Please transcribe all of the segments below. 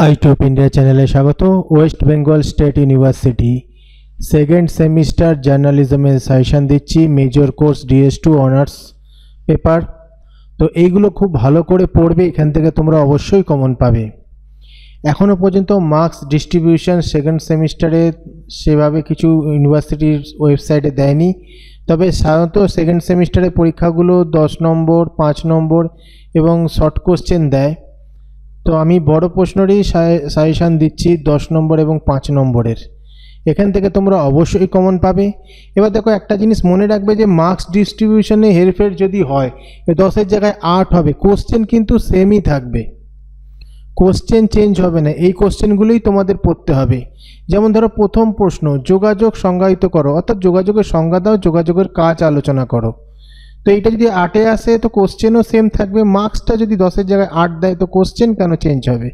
আইটিউব India চ্যানেলে স্বাগত। West Bengal State University second semester জার্নালিজমের সাজেশন দিচ্ছি, major course DS2 honours paper. তো এইগুলো খুব ভালো করে পড়বে, এখান থেকে তোমরা অবশ্যই কমন পাবে। এখনও পর্যন্ত মার্কস ডিস্ট্রিবিউশন সেকেন্ড সেমিস্টারে সেভাবে কিছু ইউনিভার্সিটির ওয়েবসাইটে দেয়নি, তবে সাধারণত সেকেন্ড সেমিস্টারে পরীক্ষাগুলো 10 নম্বর, 5 নম্বর এবং শর্ট কোশ্চেন দেয়। তো আমি বড় প্রশ্নেরই সাজেশান দিচ্ছি 10 নম্বর এবং 5 নম্বরের, এখান থেকে তোমরা অবশ্যই কমন পাবে। এবার দেখো, একটা জিনিস মনে রাখবে যে মার্কস ডিস্ট্রিবিউশনে হেরফের যদি হয়, 10-এর জায়গায় 8 হবে, কোশ্চেন কিন্তু সেমই থাকবে, কোশ্চেন চেঞ্জ হবে না। এই কোশ্চেনগুলোই তোমাদের পড়তে হবে। যেমন ধরো, প্রথম প্রশ্ন, যোগাযোগ সংজ্ঞায়িত করো, অর্থাৎ যোগাযোগের সংজ্ঞা দাও, যোগাযোগের কাজ আলোচনা করো। তো এইটা যদি 8-এ আসে তো কোশ্চেনও সেম থাকবে। মার্কসটা যদি 10-এর জায়গায় 8 দেয় তো কোশ্চেন কেন চেঞ্জ হবে?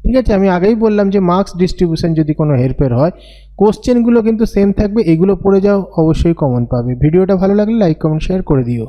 ঠিক আছে, আমি আগেই বললাম যে মার্কস ডিস্ট্রিবিউশন যদি কোনো হেরফের হয়, কোশ্চেনগুলো কিন্তু সেম থাকবে। এগুলো পড়ে যাও, অবশ্যই কমন পাবে। ভিডিওটা ভালো লাগলে লাইক, কমেন্ট, শেয়ার করে দিও।